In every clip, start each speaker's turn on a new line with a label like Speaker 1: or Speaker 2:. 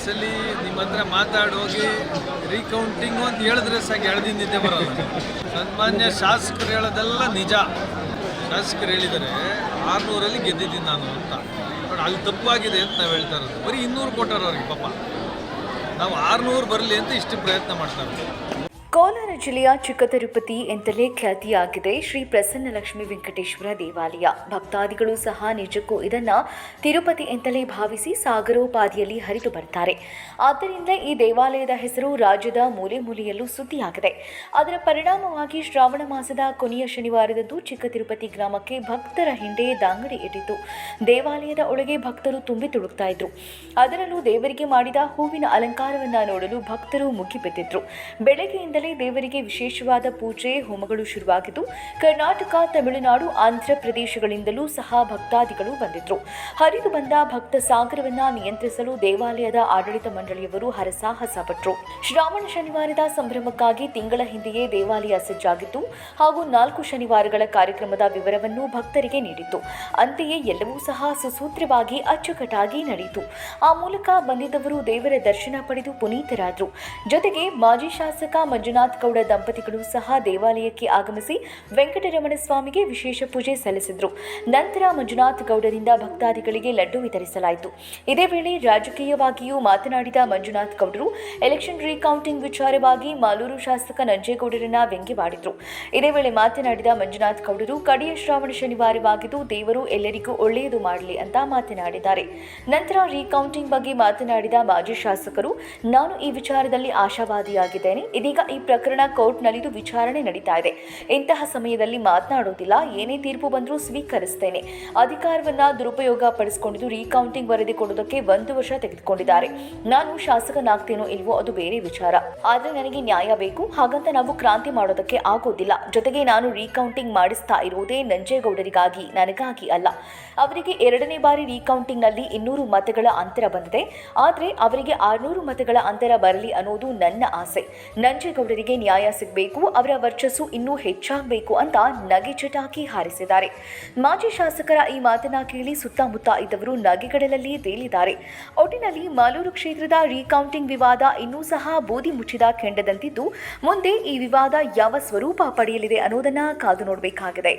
Speaker 1: ಸಲ ನಿಮ್ಮ ಹತ್ರ ಮಾತಾಡಿ ಹೋಗಿ ರೀಕೌಂಟಿಂಗು ಅಂತ ಹೇಳಿದ್ರೆ ಸಾಕು 2 ದಿನದಿಂದ ಬರೋಲ್ಲ. ಸನ್ಮಾನ್ಯ ಶಾಸಕರು ಹೇಳೋದೆಲ್ಲ ನಿಜ. ಶಾಸಕರು ಹೇಳಿದರೆ 600ರಲ್ಲಿ ಗೆದ್ದಿದ್ದೀನಿ ನಾನು ಅಂತ. ನೋಡಿ ಅಲ್ಲಿ ತಪ್ಪಾಗಿದೆ ಅಂತ ನಾವು ಹೇಳ್ತಾ ಇರೋದು. ಬರೀ 200 ಕೊಟ್ಟರು ಅವ್ರಿಗೆ ಪಾಪ. ನಾವು 600 ಬರಲಿ ಅಂತ ಇಷ್ಟು ಪ್ರಯತ್ನ ಮಾಡ್ತಾ ಇರೋದು.
Speaker 2: ಕೋಲಾರ ಜಿಲ್ಲೆಯ ಚಿಕ್ಕತಿರುಪತಿ ಎಂತಲೇ ಖ್ಯಾತಿಯಾಗಿದೆ ಶ್ರೀ ಪ್ರಸನ್ನಲಕ್ಷ್ಮಿ ವೆಂಕಟೇಶ್ವರ ದೇವಾಲಯ. ಭಕ್ತಾದಿಗಳು ಸಹ ನಿಜಕ್ಕೂ ಇದನ್ನ ತಿರುಪತಿ ಎಂತಲೇ ಭಾವಿಸಿ ಸಾಗರೋಪಾದಿಯಲ್ಲಿ ಹರಿದು ಬರ್ತಾರೆ. ಆದ್ದರಿಂದ ಈ ದೇವಾಲಯದ ಹೆಸರು ರಾಜ್ಯದ ಮೂಲೆ ಮೂಲೆಯಲ್ಲೂ ಸುದ್ದಿಯಾಗಿದೆ. ಅದರ ಪರಿಣಾಮವಾಗಿ ಶ್ರಾವಣ ಮಾಸದ ಕೊನೆಯ ಶನಿವಾರದಂದು ಚಿಕ್ಕತಿರುಪತಿ ಗ್ರಾಮಕ್ಕೆ ಭಕ್ತರ ಹಿಂದೆ ದಾಂಗಡಿ ಇಟ್ಟಿತು. ದೇವಾಲಯದ ಒಳಗೆ ಭಕ್ತರು ತುಂಬಿ ತುಳುಕ್ತಾ ಇದ್ರು. ಅದರಲ್ಲೂ ದೇವರಿಗೆ ಮಾಡಿದ ಹೂವಿನ ಅಲಂಕಾರವನ್ನ ನೋಡಲು ಭಕ್ತರು ಮುಗಿಬಿದ್ದಿದ್ರು. ಬೆಳಗ್ಗೆಯಿಂದಲೇ ದೇವರಿಗೆ ವಿಶೇಷವಾದ ಪೂಜೆ ಹೋಮಗಳು ಶುರುವಾಗಿದ್ದು, ಕರ್ನಾಟಕ, ತಮಿಳುನಾಡು, ಆಂಧ್ರ ಪ್ರದೇಶಗಳಿಂದಲೂ ಸಹ ಭಕ್ತಾದಿಗಳು ಬಂದಿದ್ರು. ಹರಿದು ಬಂದ ಭಕ್ತ ಸಾಗರವನ್ನ ನಿಯಂತ್ರಿಸಲು ದೇವಾಲಯದ ಆಡಳಿತ ಮಂಡಳಿಯವರು ಹರಸಾಹಸ ಪಟ್ಟರು. ಶ್ರಾವಣ ಶನಿವಾರದ ಸಂಭ್ರಮಕ್ಕಾಗಿ ತಿಂಗಳ ಹಿಂದೆಯೇ ದೇವಾಲಯ ಸಜ್ಜಾಗಿತ್ತು ಹಾಗೂ 4 ಶನಿವಾರಗಳ ಕಾರ್ಯಕ್ರಮದ ವಿವರವನ್ನು ಭಕ್ತರಿಗೆ ನೀಡಿತ್ತು. ಅಂತೆಯೇ ಎಲ್ಲವೂ ಸಹ ಸುಸೂತ್ರವಾಗಿ ಅಚ್ಚುಕಟ್ಟಾಗಿ ನಡೆಯಿತು. ಆ ಮೂಲಕ ಬಂದಿದ್ದವರು ದೇವರ ದರ್ಶನ ಪಡೆದು ಪುನೀತರಾದರು. ಜೊತೆಗೆ ಮಾಜಿ ಶಾಸಕ ಮಂಜುನಾಥ್ ಗೌಡ ದಂಪತಿಗಳು ಸಹ ದೇವಾಲಯಕ್ಕೆ ಆಗಮಿಸಿ ವೆಂಕಟರಮಣ ಸ್ವಾಮಿಗೆ ವಿಶೇಷ ಪೂಜೆ ಸಲ್ಲಿಸಿದರು. ನಂತರ ಮಂಜುನಾಥ್ ಗೌಡರಿಂದ ಭಕ್ತಾದಿಗಳಿಗೆ ಲಡ್ಡು ವಿತರಿಸಲಾಯಿತು. ಇದೇ ವೇಳೆ ರಾಜಕೀಯವಾಗಿಯೂ ಮಾತನಾಡಿದ ಮಂಜುನಾಥ್ ಗೌಡರು ಎಲೆಕ್ಷನ್ ರೀಕೌಂಟಿಂಗ್ ವಿಚಾರವಾಗಿ ಮಾಲೂರು ಶಾಸಕ ನಂಜೇಗೌಡರನ್ನ ವ್ಯಂಗ್ಯವಾಡಿದರು. ಇದೇ ವೇಳೆ ಮಾತನಾಡಿದ ಮಂಜುನಾಥ್ ಗೌಡರು ಕಡೆಯ ಶ್ರಾವಣ ಶನಿವಾರವಾಗಿದ್ದು ದೇವರು ಎಲ್ಲರಿಗೂ ಒಳ್ಳೆಯದು ಮಾಡಲಿ ಅಂತ ಮಾತನಾಡಿದ್ದಾರೆ. ನಂತರ ರೀಕೌಂಟಿಂಗ್ ಬಗ್ಗೆ ಮಾತನಾಡಿದ ಮಾಜಿ ಶಾಸಕರು, ನಾನು ಈ ವಿಚಾರದಲ್ಲಿ ಆಶಾವಾದಿಯಾಗಿದ್ದೇನೆ. ಇದೀಗ ಈ ಪ್ರಕರಣ ಕೋರ್ಟ್ನಲ್ಲಿದ್ದು ವಿಚಾರಣೆ ನಡೀತಾ ಇದೆ. ಇಂತಹ ಸಮಯದಲ್ಲಿ ಮಾತನಾಡೋದಿಲ್ಲ. ಏನೇ ತೀರ್ಪು ಬಂದರೂ ಸ್ವೀಕರಿಸ್ತೇನೆ. ಅಧಿಕಾರವನ್ನ ದುರುಪಯೋಗ ಪಡಿಸಿಕೊಂಡಿದ್ದು ರೀಕೌಂಟಿಂಗ್ ವರದಿ ಕೊಡೋದಕ್ಕೆ 1 ವರ್ಷ ತೆಗೆದುಕೊಂಡಿದ್ದಾರೆ. ನಾನು ಶಾಸಕನಾಗ್ತೇನೋ ಇಲ್ವೋ ಅದು ಬೇರೆ ವಿಚಾರ. ಆದ್ರೆ ನನಗೆ ನ್ಯಾಯ ಬೇಕು. ಹಾಗಂತ ನಾವು ಕ್ರಾಂತಿ ಮಾಡೋದಕ್ಕೆ ಆಗೋದಿಲ್ಲ. ಜೊತೆಗೆ ನಾನು ರೀಕೌಂಟಿಂಗ್ ಮಾಡಿಸ್ತಾ ಇರುವುದೇ ನಂಜೇಗೌಡರಿಗಾಗಿ, ನನಗಾಗಿ ಅಲ್ಲ. ಅವರಿಗೆ 2ನೇ ಬಾರಿ ರೀಕೌಂಟಿಂಗ್ ನಲ್ಲಿ 200 ಮತಗಳ ಅಂತರ ಬಂದಿದೆ. ಆದ್ರೆ ಅವರಿಗೆ 600 ಮತಗಳ ಅಂತರ ಬರಲಿ ಅನ್ನೋದು ನನ್ನ ಆಸೆ. ನಂಜೇಗೌಡರಿಗೆ ನ್ಯಾಯ ಸಿಗಬೇಕು, ಅವರ ವರ್ಚಸ್ಸು ಇನ್ನೂ ಹೆಚ್ಚಾಗಬೇಕು ಅಂತ ನಗೆ ಚಟಾಕಿ ಹಾರಿಸಿದ್ದಾರೆ. ಮಾಜಿ ಶಾಸಕರ ಈ ಮಾತನ್ನ ಕೇಳಿ ಸುತ್ತಮುತ್ತ ಇದ್ದವರು ನಗೆಗಡಲಲ್ಲಿ ತೇಲಿದ್ದಾರೆ. ಒಟ್ಟಿನಲ್ಲಿ ಮಾಲೂರು ಕ್ಷೇತ್ರದ ರೀಕೌಂಟಿಂಗ್ ವಿವಾದ ಇನ್ನೂ ಸಹ ಬೂದಿ ಮುಚ್ಚಿದ ಕೆಂಡದಂತಿದ್ದು, ಮುಂದೆ ಈ ವಿವಾದ ಯಾವ ಸ್ವರೂಪ ಪಡೆಯಲಿದೆ ಅನ್ನೋದನ್ನ ಕಾದು ನೋಡಬೇಕಾಗಿದೆ.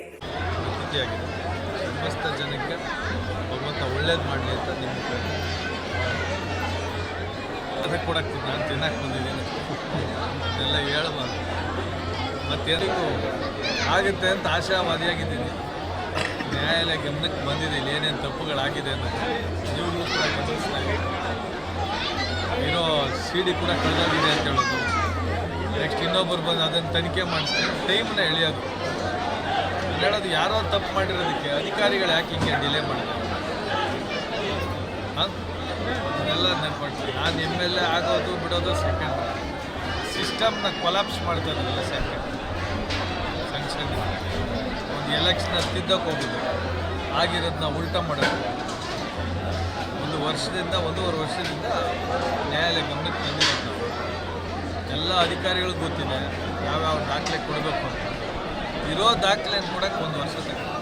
Speaker 1: ನಾನು ತಿನ್ನಕ್ಕೆ ಬಂದಿದ್ದೀನಿ ಎಲ್ಲ ಹೇಳಬಾರ್ದು. ಮತ್ತೇನಿಗೂ ಆಗುತ್ತೆ ಅಂತ ಆಶಾವಾದಿಯಾಗಿದ್ದೀನಿ. ನ್ಯಾಯಾಲಯ ಗಮನಕ್ಕೆ ಬಂದಿದೆ ಇಲ್ಲಿ ಏನೇನು ತಪ್ಪುಗಳಾಗಿದೆ ಅನ್ನೋದು. ನೀವುಗಳು ಕೂಡ ಗಮನಿಸ್ತಾ ಇದ್ದೀವಿ. ಇರೋ CD ಕೂಡ ಕಳೆದೋಗಿದೆ ಅಂತ ಹೇಳೋದು. ನೆಕ್ಸ್ಟ್ ಇನ್ನೊಬ್ಬರು ಬಂದು ಅದನ್ನು ತನಿಖೆ ಮಾಡಿಸ್ತಾರೆ. ಟೈಮ್ನ ಎಳೆಯೋದು ಹೇಳೋದು. ಯಾರೋ ತಪ್ಪು ಮಾಡಿರೋದಕ್ಕೆ ಅಧಿಕಾರಿಗಳು ಯಾಕೆ ಹಿಂಗೆ ಡಿಲೇ ಮಾಡಿದ್ದಾರೆ? ಅದನ್ನೆಲ್ಲ ನೆನಪಡ್ತೀನಿ. ನಾನು MLA ಆಗೋದು ಬಿಡೋದು ಸೆಕೆಂಡ್. ಸಿಸ್ಟಮ್ನ ಕೊಲಾಪ್ಸ್ ಮಾಡ್ತಾ ಇದ್ರಲ್ಲ ಸೆಕೆಂಡ್. ಸಂಕ್ಷೇಮ ಒಂದು ಎಲೆಕ್ಷನ್ ತಿದ್ದಕ್ಕೆ ಹೋಗೋದು ಆಗಿರೋದನ್ನ ಉಲ್ಟಾ ಮಾಡೋದು. 1 ವರ್ಷದಿಂದ 1.5 ವರ್ಷದಿಂದ ನ್ಯಾಯಾಲಯ ಗಮನಕ್ಕೆ ತಂದಿರೋದು. ನಾವು ಎಲ್ಲ ಅಧಿಕಾರಿಗಳಿಗೂ ಗೊತ್ತಿದೆ ಯಾವ್ಯಾವ ದಾಖಲೆ ಕೊಡಬೇಕು ಅಂತ. ಇರೋ ದಾಖಲೆಯನ್ನು ಕೊಡೋಕ್ಕೆ 1 ವರ್ಷ ತಗೊಂಡು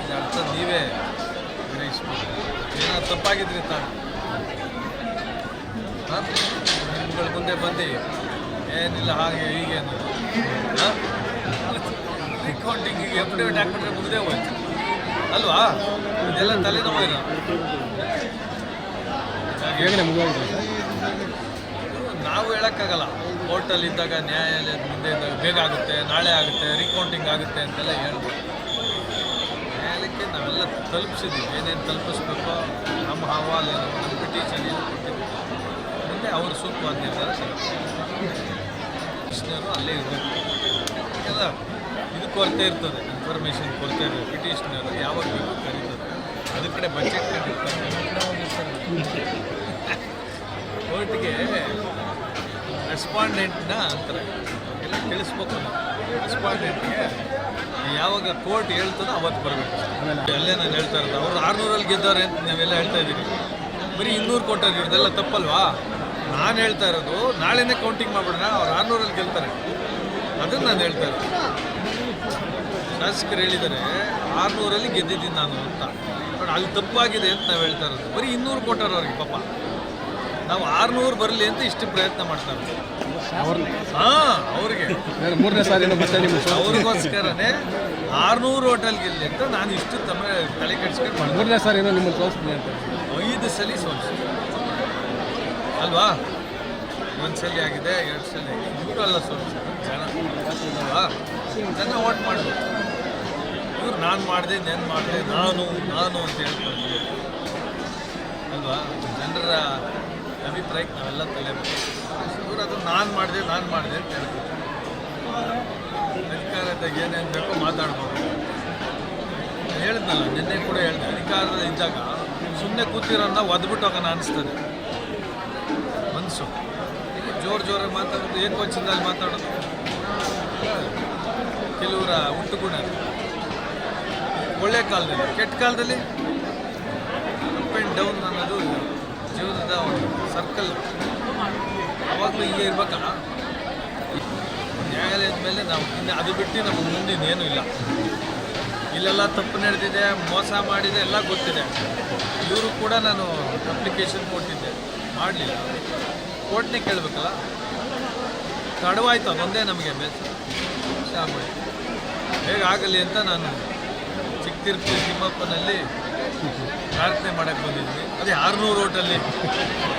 Speaker 1: ಇದರ ಅರ್ಥ ನೀವೇ ಗ್ರಹಿಸ್ಬೋದು. ಏನಾದ್ರು ತಪ್ಪಾಗಿದ್ರಿ ತಾನು ನಿಮ್ಗಳ ಮುಂದೆ ಬಂದು ಏನಿಲ್ಲ ಹಾಗೆ ಹೀಗೆ ಅನ್ನೋದು. ಅಕೌಂಟಿಂಗಿಗೆ ಎಫಿಡೇವಿಟ್ ಹಾಕ್ಬಿಟ್ರೆ ಮುಗಿದೇ ಹೋಯ್ತು ಅಲ್ವಾ? ಇದೆಲ್ಲ ತಲೆನೋವು ಏನೋ ನಾವು ಹೇಳೋಕ್ಕಾಗಲ್ಲ. ಕೋರ್ಟಲ್ಲಿ ಇದ್ದಾಗ ನ್ಯಾಯಾಲಯದ ಮುಂದೆ ಇದ್ದಾಗ ಬೇಗ ಆಗುತ್ತೆ, ನಾಳೆ ಆಗುತ್ತೆ, ರೀಕೌಂಟಿಂಗ್ ಆಗುತ್ತೆ ಅಂತೆಲ್ಲ ಹೇಳ್ಬೋದು. ನ್ಯಾಯಾಲಯಕ್ಕೆ ನಾವೆಲ್ಲ ತಲುಪಿಸಿದ್ದೀವಿ. ಏನೇನು ತಲುಪಿಸ್ಬೇಕೋ ನಮ್ಮ ಅಹವಾಲು ಏನು, ನಮ್ಮ ಪಿಟಿಷನ್ ಏನು ಕೊಟ್ಟಿದ್ದೀವಿ. ಮುಂದೆ ಅವರು ಸೂಕ್ತವಾದ ನಿರ್ಧಾರ ಕೃಷ್ಣರು ಅಲ್ಲೇ ಇರಬೇಕು. ಎಲ್ಲ ಇದು ಕೊರತೆ ಇರ್ತದೆ, ಇನ್ಫಾರ್ಮೇಷನ್ ಕೊರತೆ ಇರ್ತದೆ. ಪಿಟಿಷನರು ಯಾವಾಗ ಬೇಕು ಕರೀತದೆ. ಅದ್ರ ಕಡೆ ಬಜೆಟ್ ಕಂಡಿರ್ತಾರೆ. ಕೋರ್ಟ್ಗೆ ರೆಸ್ಪಾಂಡೆಂಟ್ನ ಅಂತಾರೆ. ಎಲ್ಲ ತಿಳಿಸ್ಬೇಕು. ರೆಸ್ಪಾಂಡೆಂಟ್ಗೆ ಯಾವಾಗ ಕೋರ್ಟ್ ಹೇಳ್ತದೋ ಅವತ್ತು ಬರಬೇಕು. ಅಲ್ಲೇ ನಾನು ಹೇಳ್ತಾ ಇರೋದು. ಅವರು 600ರಲ್ಲಿ ಗೆದ್ದವ್ರೆ ಅಂತ ನಾವೆಲ್ಲ ಹೇಳ್ತಾ ಇದ್ದೀವಿ. ಬರೀ 200 ಕೊಟ್ಟರು. ಇವ್ರದೆಲ್ಲ ತಪ್ಪಲ್ವಾ? ನಾನು ಹೇಳ್ತಾ ಇರೋದು ನಾಳೆನೇ ಕೌಂಟಿಂಗ್ ಮಾಡಿಬಿಡೋಣ, ಅವ್ರು 600ರಲ್ಲಿ ಗೆಲ್ತಾರೆ. ಅದನ್ನು ನಾನು ಹೇಳ್ತಾ ಇರೋದು. ಶಾಸಕರು ಹೇಳಿದ್ದಾರೆ 600ರಲ್ಲಿ ಗೆದ್ದಿದ್ದೀನಿ ನಾನು ಅಂತ. ನೋಡಿ ಅಲ್ಲಿ ತಪ್ಪಾಗಿದೆ ಅಂತ ನಾವು ಹೇಳ್ತಾ ಇರೋದು. ಬರೀ 200 ಕೊಟ್ಟರು ಅವ್ರಿಗೆ ಪಾಪ. ನಾವು 600 ಬರಲಿ ಅಂತ ಇಷ್ಟು ಪ್ರಯತ್ನ ಮಾಡ್ತಾರೆ. ಅವ್ರಿಗೆ
Speaker 3: ಮೂರನೇ ಸಾರಿನೂ ಮತ್ತೆ ನಿಮ್ಮ
Speaker 1: ಅವ್ರಿಗೋಸ್ಕರನೇ 600 ಹೋಟೆಲ್ ಗೆಲ್ಲಿ ಅಂತ ನಾನು ಇಷ್ಟು ತಲೆ ಕೆಡಿಸ್ಕೊಂಡು ಮಾಡಿದೆ.
Speaker 3: ಮೂರನೇ ಸಾರಿನೂ ನಿಮ್ಮನ್ನು ಸೋಲಿಸ್ತೀನಿ ಅಂತ
Speaker 1: 5 ಸಲ ಸೋಲಿಸಿ ಅಲ್ವಾ? 1 ಸಲ ಆಗಿದೆ, 2 ಸಲ ಆಗಿದೆ. ಇವರೆಲ್ಲ ಸೋಲಿಸಿ ಜನ ಅಲ್ವಾ? ಜನ ಓಟ್ ಮಾಡಬೇಕು. ಇವ್ರು ನಾನು ಮಾಡಿದೆ ನಾನು ಅಂತ ಹೇಳ್ತಾರೆ ಅಲ್ವಾ? ಜನರ ಅಭಿಪ್ರಾಯಕ್ಕೆ ನಾವೆಲ್ಲ ತಲೆ ಇವರು ಅದು ನಾನು ಮಾಡಿದೆ ಅಂತ ಹೇಳ್ತಾರೆ. ಅಧಿಕಾರದಾಗ ಏನೇನು ಬೇಕೋ ಮಾತಾಡ್ಬೋದು. ಹೇಳಿದ್ನಲ್ಲ, ನಿನ್ನೆ ಕೂಡ ಹೇಳಿದೆ, ಅಧಿಕಾರದ ಇದ್ದಾಗ ಸುಮ್ಮನೆ ಕೂತಿರೋನ್ನ ಒದ್ಬಿಟ್ಟು ಹೋಗೋಣ ಅನಿಸ್ತದೆ ಮನಸ್ಸು. ಜೋರಾಗಿ ಮಾತಾಡೋದು, ಏಕವಚನದಲ್ಲಿ ಮಾತಾಡೋದು ಕೆಲವರ ಹುಟ್ಟುಗುಣ. ಒಳ್ಳೆ ಕಾಲದಲ್ಲಿ, ಕೆಟ್ಟ ಕಾಲದಲ್ಲಿ ಅಪ್ ಆ್ಯಂಡ್ ಡೌನ್ ಅನ್ನೋದು ಜೀವನದ ಒಂದು ಸರ್ಕಲ್. ಅವಾಗಲೂ ಹೀಗೆ ಇರ್ಬೇಕಲ್ಲ. ನ್ಯಾಯಾಲಯದ ಮೇಲೆ ನಾವು ಇನ್ನು ಅದು ಬಿಟ್ಟು ನಮಗೆ ಮುಂದಿನ ಏನೂ ಇಲ್ಲ. ಇಲ್ಲೆಲ್ಲ ತಪ್ಪು ನಡೆದಿದೆ, ಮೋಸ ಮಾಡಿದೆ, ಎಲ್ಲ ಗೊತ್ತಿದೆ. ಇವರು ಕೂಡ ನಾನು ಅಪ್ಲಿಕೇಶನ್ ಕೊಟ್ಟಿದ್ದೆ, ಮಾಡಲಿಲ್ಲ. ಕೋರ್ಟ್ನೇ ಕೇಳಬೇಕಲ್ಲ. ತಡವಾಯ್ತು, ಅದೊಂದೇ ನಮಗೆ ಬೇಸರ ಆಗೋಯ್ತು. ಹೇಗಾಗಲಿ ಅಂತ ನಾನು ಚಿಕ್ಕತಿರುಪತಿ ತಿಮ್ಮಪ್ಪನಲ್ಲಿ ಪ್ರಾರ್ಥನೆ ಮಾಡೋಕ್ಕೆ ಬಂದಿದ್ವಿ. ಅದೇ 600 ಹೋಟೆಲ್ಲಿ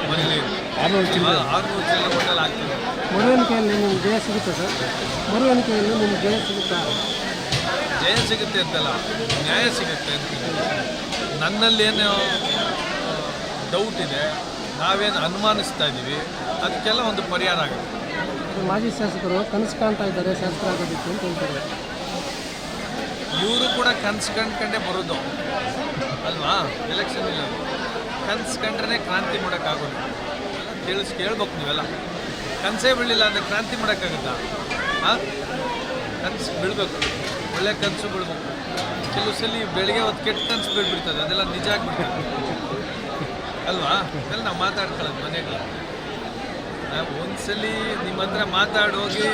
Speaker 1: ಮನೇಲಿ 600 ಚಿಲ್ಲರೆ ಹೋಟೆಲ್ ಆಗ್ತದೆ.
Speaker 3: ಮರುವಣಿಕೆಯಲ್ಲಿ ನಿಮ್ಗೆ ಜಯ ಸಿಗುತ್ತೆ ಸರ್? ಮರುವಣಿಕೆಯಲ್ಲಿ ನಿಮ್ಗೆ ಜಯ ಸಿಗುತ್ತಾ?
Speaker 1: ಜಯ ಸಿಗುತ್ತೆ ಅಂತಲ್ಲ, ನ್ಯಾಯ ಸಿಗುತ್ತೆ ಅಂತ. ನನ್ನಲ್ಲೇನು ಡೌಟ್ ಇದೆ, ನಾವೇನು ಅನುಮಾನಿಸ್ತಾ ಇದ್ದೀವಿ, ಅದಕ್ಕೆಲ್ಲ ಒಂದು ಪರಿಹಾರ ಆಗುತ್ತೆ.
Speaker 3: ಮಾಜಿ ಶಾಸಕರು ಕನಸು ಕಾಣ್ತಾ ಇದ್ದಾರೆ ಶಾಸಕರ ಆಗೋದಕ್ಕೆ ಅಂತ ಹೇಳ್ತಾರೆ.
Speaker 1: ಇವರು ಕೂಡ ಕನಸು ಕಂಡ್ಕೊಂಡೇ ಬರೋದು ಅಲ್ವಾ? ಎಲೆಕ್ಷನ್ ಇಲ್ಲ, ಕನಸು ಕಂಡ್ರೆ ಕ್ರಾಂತಿ ಮಾಡೋಕ್ಕಾಗೋದು. ಕೇಳ್ಬೇಕು ನೀವೆಲ್ಲ. ಕನಸೇ ಬೀಳಿಲ್ಲ ಅಂದರೆ ಕ್ರಾಂತಿ ಮಾಡೋಕ್ಕಾಗುತ್ತಾ? ಕನಸು ಬೀಳಬೇಕು, ಒಳ್ಳೆ ಕನಸು ಬೀಳ್ಬೇಕು. ಕೆಲವು ಸಲ ಬೆಳಗ್ಗೆ ಹೊತ್ತು ಕೆಟ್ಟ ಕನಸು ಬೀಳ್ಬಿಡ್ತದೆ, ಅದೆಲ್ಲ ನಿಜ ಆಗ್ಬಿಡ್ತದೆ ಅಲ್ವಾ? ಅದೆಲ್ಲ ನಾವು ಮಾತಾಡ್ಕೊಳ್ಳೋದು ಮನೆಗೆ. ಒಂದ್ಸಲ ನಿಮ್ಮ ಹತ್ರ ಮಾತಾಡೋಗಿ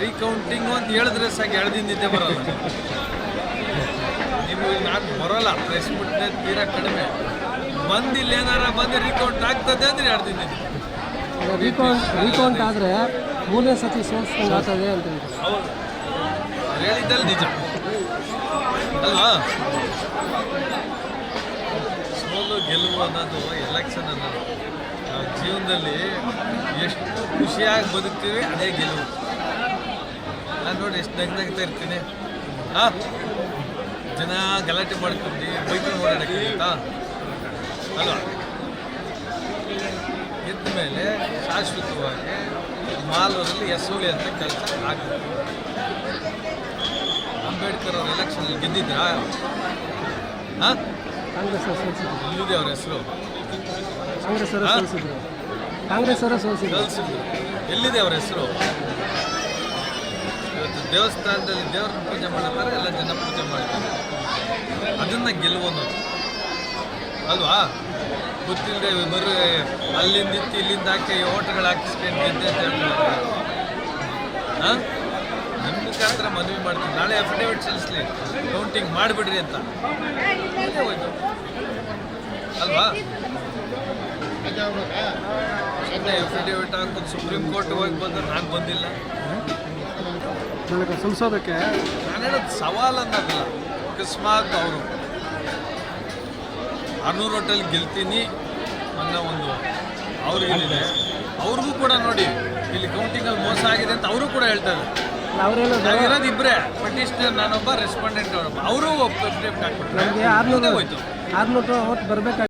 Speaker 1: ರೀಕೌಂಟಿಂಗು ಅಂತ ಹೇಳಿದ್ರೆ ಸಾಕು, 2 ದಿನದಿಂದ ಬರೋಲ್ಲ. ನೀವು ನಾನು ಬರೋಲ್ಲ, ಪ್ರೆಸ್ ಬಿಟ್ಟರೆ ತೀರಾ ಕಡಿಮೆ. ಬಂದಿಲ್ಲ, ಏನಾರ ಬಂದು ರೀಕೌಂಟ್ ಆಗ್ತದೆ ಅಂದರೆ 2 ದಿನದಿಂದ.
Speaker 3: ರೀಕೌಂಟ್ ಆದರೆ 3ನೇ ಸತಿ ಸೋಲ್ಸ್ದಂಗೆ ಆಗ್ತದೆ ಅಂತ ಹೇಳ್ತಾರೆ.
Speaker 1: ಹೌದು, ಅವ್ರು ಹೇಳಿದ್ದಲ್ಲಿ ನಿಜ ಅಲ್ವಾ? ಸೋಲು ಗೆಲುವು ಅನ್ನೋದು, ಎಲೆಕ್ಷನ್ ಅನ್ನೋದು ನಾವು ಜೀವನದಲ್ಲಿ ಎಷ್ಟು ಖುಷಿಯಾಗಿ ಬದುಕ್ತೀವಿ ಅದೇ ಗೆಲುವು. ನಾನು ನೋಡಿ ಎಷ್ಟು ನಗ್ನಗ್ತಾ ಇರ್ತೀನಿ. ಜನ ಗಲಾಟೆ ಮಾಡ್ಕೊಂಡು ಬೈಕ್ಗಳು ಓಡಾಡಕ್ಕೆ ಅಲ್ವಾ? ಇದ್ದ ಮೇಲೆ ಶಾಶ್ವತವಾಗಿ ಮಾಲೂರಲ್ಲಿ ಎಸ್ಸೋಳಿ ಅಂತ ಕೆಲಸ ಆಗುತ್ತೆ. ಅಂಬೇಡ್ಕರ್ ಅವ್ರ ಎಲೆಕ್ಷನಲ್ಲಿ ಗೆದ್ದಿದ್ರಾ?
Speaker 3: ಕಾಂಗ್ರೆಸ್ ಅವರು ಸೋಲಿಸಿದ್ರು.
Speaker 1: ಎಲ್ಲಿದೆ ಅವ್ರ ಹೆಸರು?
Speaker 3: ಕಾಂಗ್ರೆಸ್ ಅವರು ಸೋಲಿಸಿದ್ರು.
Speaker 1: ಎಲ್ಲಿದೆ ಅವ್ರ ಹೆಸರು? ಇವತ್ತು ದೇವಸ್ಥಾನದಲ್ಲಿ ದೇವ್ರನ್ನ ಪೂಜೆ ಮಾಡ್ತಾರೆ, ಎಲ್ಲ ಜನ ಪೂಜೆ ಮಾಡ್ತಾರೆ. ಅದನ್ನು ಗೆಲುವು ಅನ್ನೋದು ಅಲ್ವಾ? ಗೊತ್ತಿಲ್ಲದೆ ಬರೀ ಅಲ್ಲಿಂದ ಇಲ್ಲಿಂದ ಹಾಕಿ ಓಟ್ಗಳು ಹಾಕಿಸ್ಕೊಂಡು ಗೆದ್ದೆ ಅಂತ ಹೇಳ್ತಾರೆ. ನಿಮ್ಮ ಮುಖಾಂತರ ಮನವಿ ಮಾಡ್ತೀನಿ, ನಾಳೆ ಅಫಿಡೇವಿಟ್ ಸಲ್ಲಿಸಲಿ, ಕೌಂಟಿಂಗ್ ಮಾಡಿಬಿಡ್ರಿ ಅಂತ. ಹೋಯ್ತು ಅಲ್ವಾ? ಸುಮ್ಮನೆ ಅಫಿಡೇವಿಟ್ ಹಾಕ್ಬೋದು, ಸುಪ್ರೀಂ ಕೋರ್ಟ್ಗೆ ಹೋಗಿ ಬಂದ್ರೆ ನಾನು ಬಂದಿಲ್ಲ.
Speaker 3: ನನಗೆ ಸಲ್ಲಿಸೋದಕ್ಕೆ
Speaker 1: ನಾನು ಹೇಳೋದು ಸವಾಲು ಅನ್ನೋದಿಲ್ಲ. ಅಕಸ್ಮಾತ್ ಅವರು 600 ಹೋಟೆಲ್ ಗೆಲ್ತೀನಿ ಅನ್ನೋ ಒಂದು ಅವ್ರಿಗೇನಿದೆ, ಅವ್ರಿಗೂ ಕೂಡ ನೋಡಿ ಇಲ್ಲಿ ಕೌಂಟಿಂಗಲ್ಲಿ ಮೋಸ ಆಗಿದೆ ಅಂತ ಅವರು ಕೂಡ ಹೇಳ್ತಾರೆ. ನಾವಿರೋದು ಇಬ್ಬರೇ, ಪಟಿಷನರ್ ನಾನೊಬ್ಬ, ರೆಸ್ಪಾಂಡೆಂಟ್ ಅವರೊಬ್ಬ. ಅವರು ಅಫಿಡೇವಿಟ್ ಹಾಕ್ಬಿಟ್ರೆ
Speaker 3: ನಮಗೆ 600 ಓಟ್ ಬರಬೇಕಾಗಿ